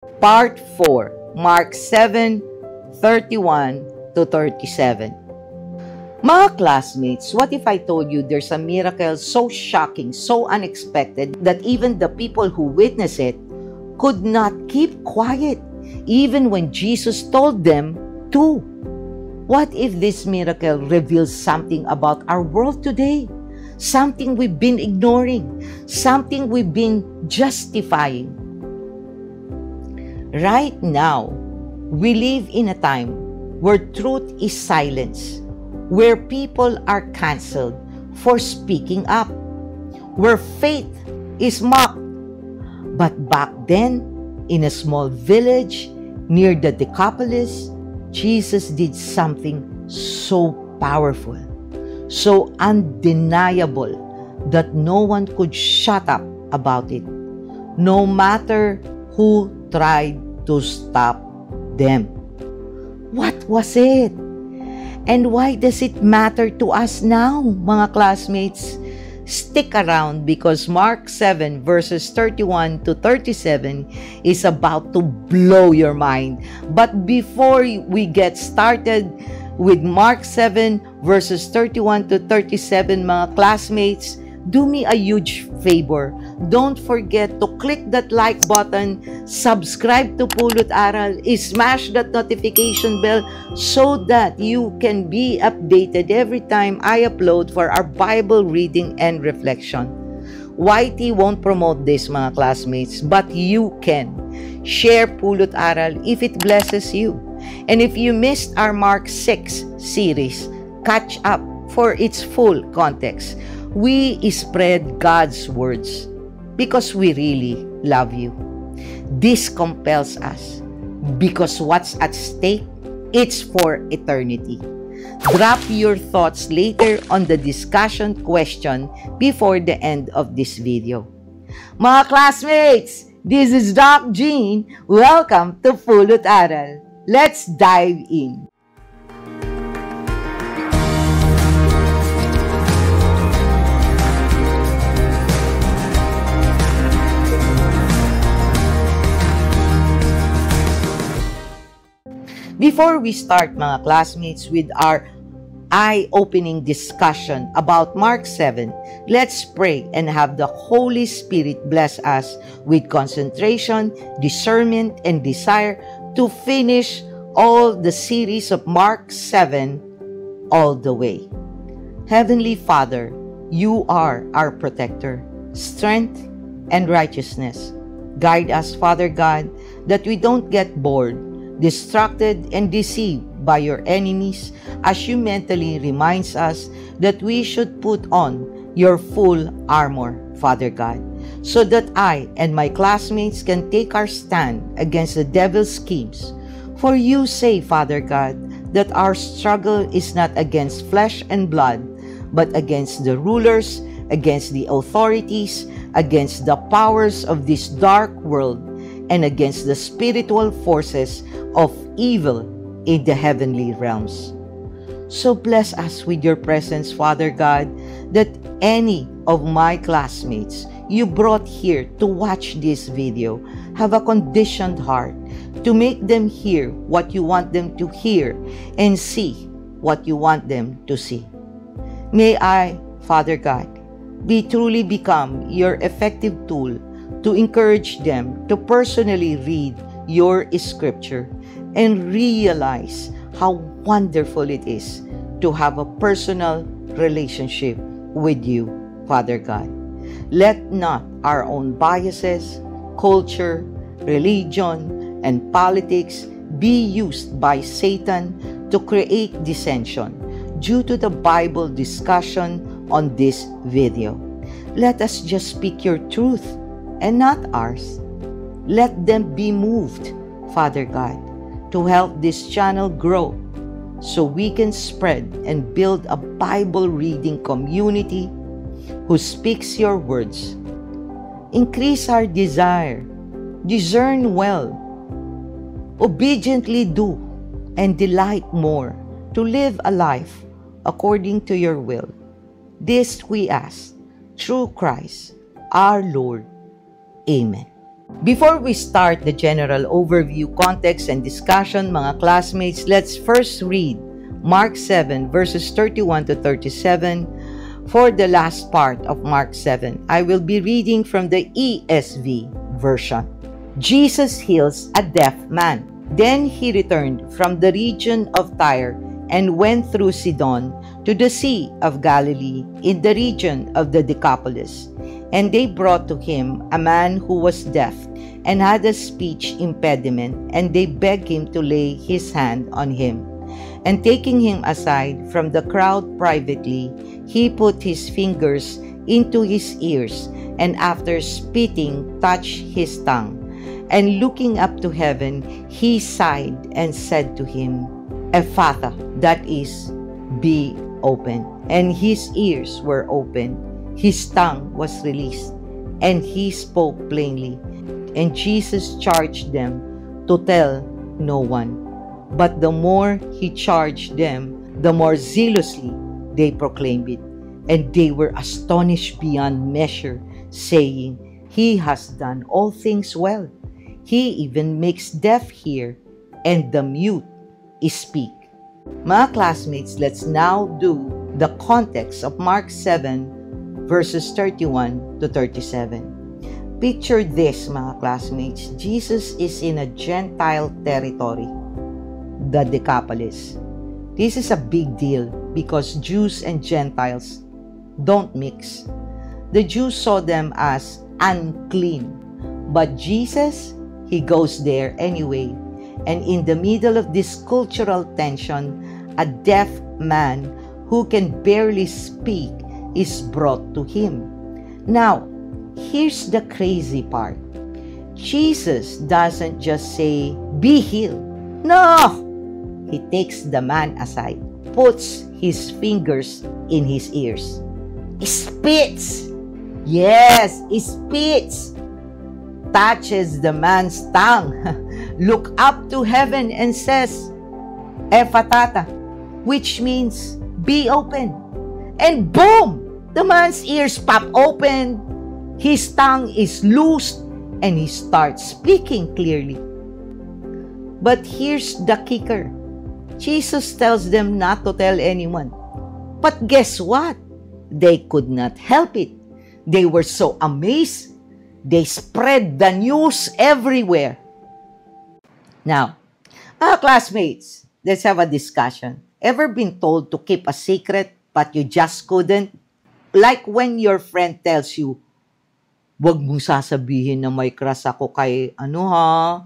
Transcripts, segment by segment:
Part 4, Mark 7:31 to 37. Mga classmates, what if I told you there's a miracle so shocking, so unexpected, that even the people who witness it could not keep quiet, even when Jesus told them to? What if this miracle reveals something about our world today? Something we've been ignoring, something we've been justifying. Right now, we live in a time where truth is silenced, where people are canceled for speaking up, where faith is mocked. But back then, in a small village near the Decapolis, Jesus did something so powerful, so undeniable, that no one could shut up about it, no matter who tried to stop them. What was it? And why does it matter to us now, mga classmates? Stick around, because Mark 7 verses 31 to 37 is about to blow your mind. But before we get started with Mark 7 verses 31 to 37, mga classmates, do me a huge favor. Don't forget to click that like button, subscribe to Pulot Aral, smash that notification bell so that you can be updated every time I upload for our Bible reading and reflection. YT won't promote this, mga classmates, but you can. Share Pulot Aral if it blesses you. And if you missed our Mark 6 series, catch up for its full context. We spread God's words because we really love you. This compels us because what's at stake, it's for eternity. Drop your thoughts later on the discussion question before the end of this video. Mga classmates, this is Doc Jean. Welcome to Pulot Aral. Let's dive in. Before we start, mga classmates, with our eye-opening discussion about Mark 7, let's pray and have the Holy Spirit bless us with concentration, discernment, and desire to finish all the series of Mark 7 all the way. Heavenly Father, you are our protector, strength, and righteousness. Guide us, Father God, that we don't get bored, distracted, and deceived by your enemies, as you mentally reminds us that we should put on your full armor, Father God, so that I and my classmates can take our stand against the devil's schemes. For you say, Father God, that our struggle is not against flesh and blood, but against the rulers, against the authorities, against the powers of this dark world, and against the spiritual forces of evil in the heavenly realms. So bless us with your presence, Father God, that any of my classmates you brought here to watch this video have a conditioned heart, to make them hear what you want them to hear and see what you want them to see. May I, Father God, truly become your effective tool to encourage them to personally read your scripture and realize how wonderful it is to have a personal relationship with you, Father God. Let not our own biases, culture, religion, and politics be used by Satan to create dissension due to the Bible discussion on this video. Let us just speak your truth and not ours. Let them be moved, Father God, to help this channel grow so we can spread and build a Bible reading community who speaks your words. Increase our desire, discern well, obediently do, and delight more to live a life according to your will. This we ask through Christ our Lord. Amen. Before we start the general overview, context, and discussion, mga classmates, let's first read Mark 7 verses 31 to 37 for the last part of Mark 7. I will be reading from the ESV version. Jesus heals a deaf man. Then he returned from the region of Tyre and went through Sidon to the Sea of Galilee in the region of the Decapolis. And they brought to him a man who was deaf and had a speech impediment, and they begged him to lay his hand on him. And taking him aside from the crowd privately, he put his fingers into his ears, and after spitting, touched his tongue. And looking up to heaven, he sighed and said to him, Ephphatha, that is, be open. And his ears were opened, his tongue was released, and he spoke plainly. And Jesus charged them to tell no one. But the more he charged them, the more zealously they proclaimed it. And they were astonished beyond measure, saying, He has done all things well. He even makes deaf hear, and the mute speak. Mga classmates, let's now do the context of Mark 7 verses 31 to 37. Picture this, mga classmates. Jesus is in a Gentile territory, the Decapolis. This is a big deal because Jews and Gentiles don't mix. The Jews saw them as unclean, but Jesus, he goes there anyway. And in the middle of this cultural tension, a deaf man who can barely speak is brought to him. Now, here's the crazy part. Jesus doesn't just say, be healed. No! He takes the man aside, puts his fingers in his ears, spits. Yes, spits. Touches the man's tongue, look up to heaven and says, Ephphatha, which means, be open. And boom! The man's ears pop open, his tongue is loosed, and he starts speaking clearly. But here's the kicker. Jesus tells them not to tell anyone. But guess what? They could not help it. They were so amazed, they spread the news everywhere. Now, mga classmates, let's have a discussion. Ever been told to keep a secret but you just couldn't? Like when your friend tells you, wag mong sasabihin na may crush ako kay ano ha.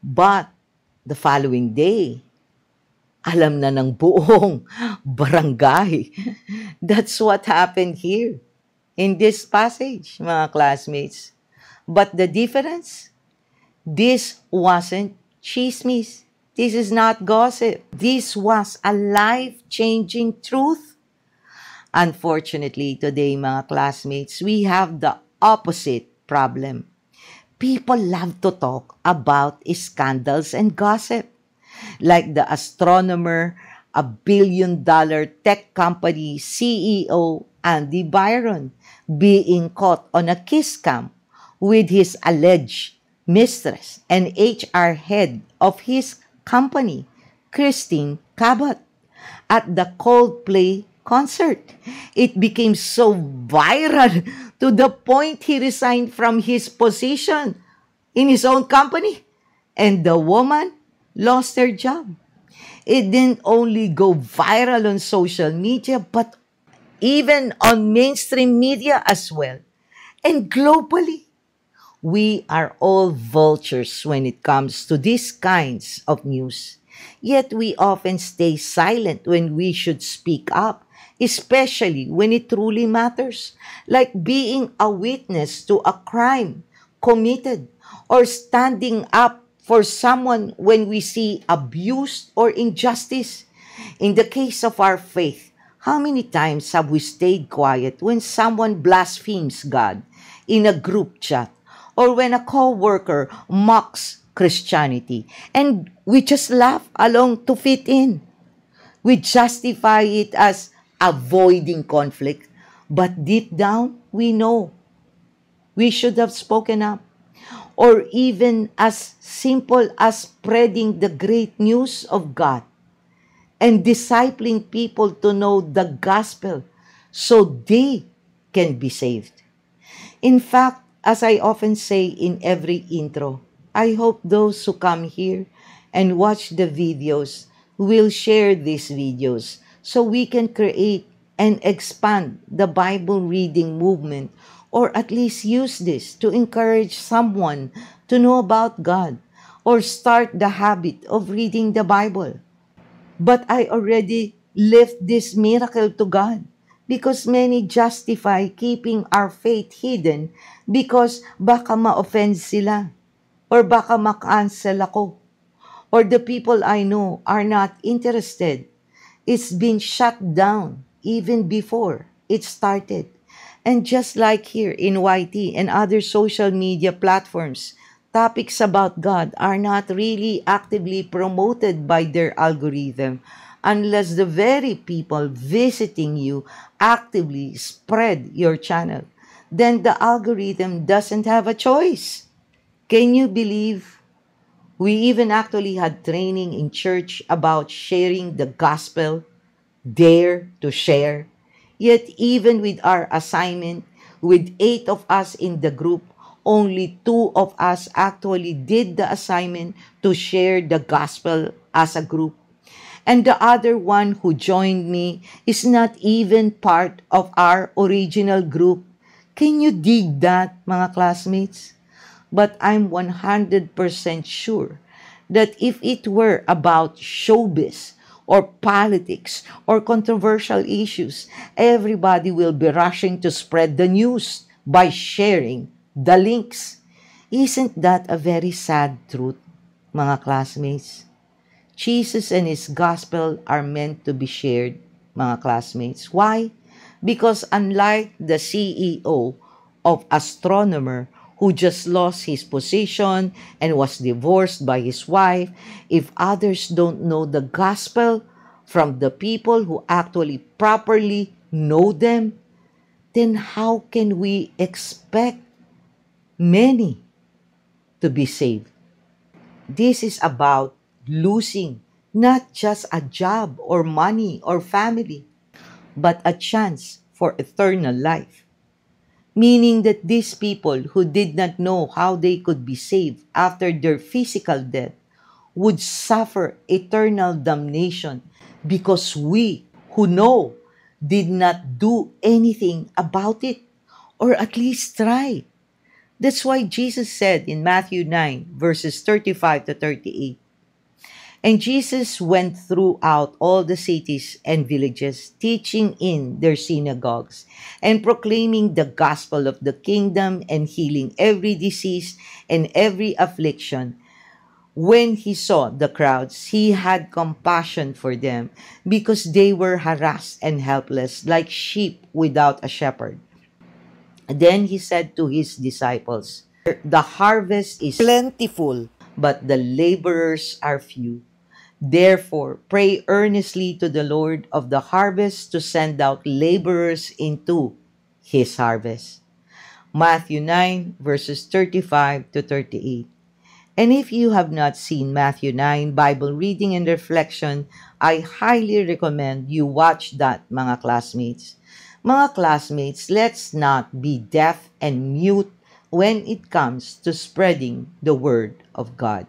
But the following day, alam na ng buong barangay. That's what happened here in this passage, mga classmates. But the difference, this wasn't chismis. This is not gossip. This was a life-changing truth. Unfortunately, today, mga classmates, we have the opposite problem. People love to talk about scandals and gossip. Like the astronomer, a billion-dollar tech company CEO, Andy Byron, being caught on a kiss cam with his alleged mistress and HR head of his company, Christine Cabot, at the Coldplay concert. It became so viral to the point he resigned from his position in his own company, and the woman lost her job. It didn't only go viral on social media, but even on mainstream media as well, and globally. We are all vultures when it comes to these kinds of news. Yet we often stay silent when we should speak up, especially when it truly matters, like being a witness to a crime committed or standing up for someone when we see abuse or injustice. In the case of our faith, how many times have we stayed quiet when someone blasphemes God in a group chat, or when a co-worker mocks Christianity, and we just laugh along to fit in? We justify it as avoiding conflict, but deep down, we know we should have spoken up. or even as simple as spreading the great news of God and discipling people to know the gospel so they can be saved. In fact, as I often say in every intro, I hope those who come here and watch the videos will share these videos so we can create and expand the Bible reading movement, or at least use this to encourage someone to know about God or start the habit of reading the Bible. But I already left this miracle to God, because many justify keeping our faith hidden because baka ma-offend sila, or baka ma-cancel ako, or the people I know are not interested. It's been shut down even before it started. And just like here in YT and other social media platforms, topics about God are not really actively promoted by their algorithm unless the very people visiting you actively spread your channel. Then the algorithm doesn't have a choice. Can you believe we even actually had training in church about sharing the gospel, dare to share? Yet even with our assignment, with 8 of us in the group, only 2 of us actually did the assignment to share the gospel as a group. And the other one who joined me is not even part of our original group. Can you dig that, mga classmates? But I'm 100% sure that if it were about showbiz or politics or controversial issues, everybody will be rushing to spread the news by sharing the links. Isn't that a very sad truth, mga classmates? Jesus and His gospel are meant to be shared, mga classmates. Why? Because unlike the CEO of Astronomer who just lost his position and was divorced by his wife, if others don't know the gospel from the people who actually properly know them, then how can we expect many to be saved? This is about losing not just a job or money or family, but a chance for eternal life. Meaning that these people who did not know how they could be saved after their physical death would suffer eternal damnation because we who know did not do anything about it, or at least try. That's why Jesus said in Matthew 9, verses 35 to 38, "And Jesus went throughout all the cities and villages, teaching in their synagogues, and proclaiming the gospel of the kingdom, and healing every disease and every affliction. When he saw the crowds, he had compassion for them, because they were harassed and helpless, like sheep without a shepherd. Then he said to his disciples, 'The harvest is plentiful, but the laborers are few. Therefore, pray earnestly to the Lord of the harvest to send out laborers into his harvest.'" Matthew 9, verses 35 to 38. And if you have not seen Matthew 9 Bible reading and reflection, I highly recommend you watch that, mga classmates. Mga classmates, let's not be deaf and mute when it comes to spreading the Word of God.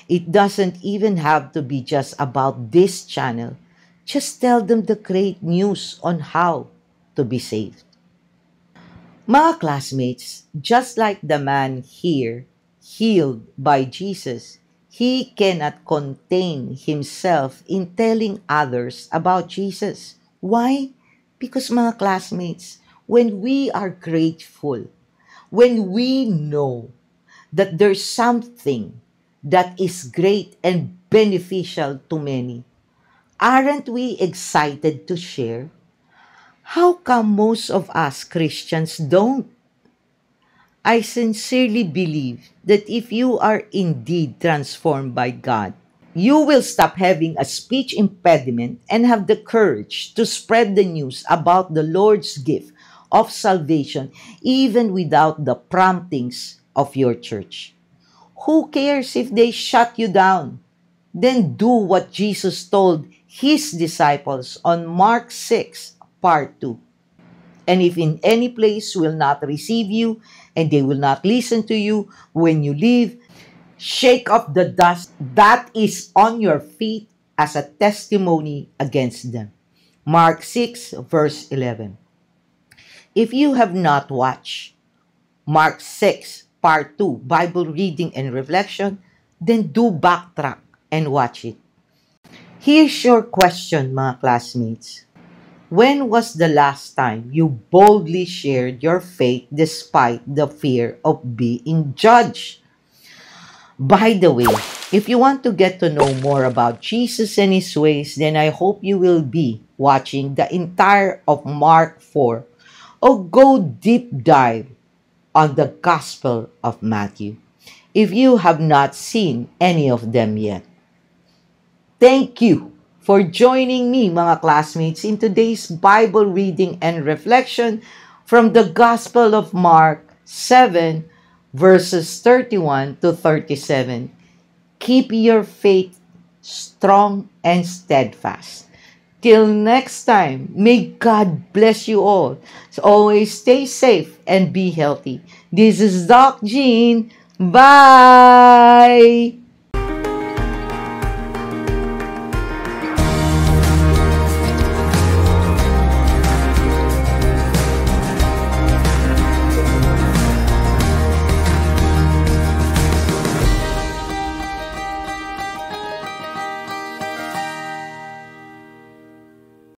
It doesn't even have to be just about this channel. Just tell them the great news on how to be saved. Mga classmates, just like the man here, healed by Jesus, he cannot contain himself in telling others about Jesus. Why? Because, mga classmates, when we are grateful, when we know that there's something that is great and beneficial to many, aren't we excited to share? How come most of us Christians don't? I sincerely believe that if you are indeed transformed by God, you will stop having a speech impediment and have the courage to spread the news about the Lord's gift of salvation even without the promptings of your church. Who cares if they shut you down? Then do what Jesus told his disciples on Mark 6, part 2. And if in any place will not receive you, and they will not listen to you when you leave, shake off the dust that is on your feet as a testimony against them. Mark 6, verse 11. If you have not watched Mark 6, part 2, Bible reading and reflection, then do backtrack and watch it. Here's your question, mga classmates. When was the last time you boldly shared your faith despite the fear of being judged? By the way, if you want to get to know more about Jesus and His ways, then I hope you will be watching the entire of Mark 4 or go deep dive on the Gospel of Matthew if you have not seen any of them yet. Thank you for joining me, mga classmates, in today's Bible reading and reflection from the Gospel of Mark 7, verses 31 to 37. Keep your faith strong and steadfast. Till next time, may God bless you all. So always stay safe and be healthy. This is Doc Jean. Bye!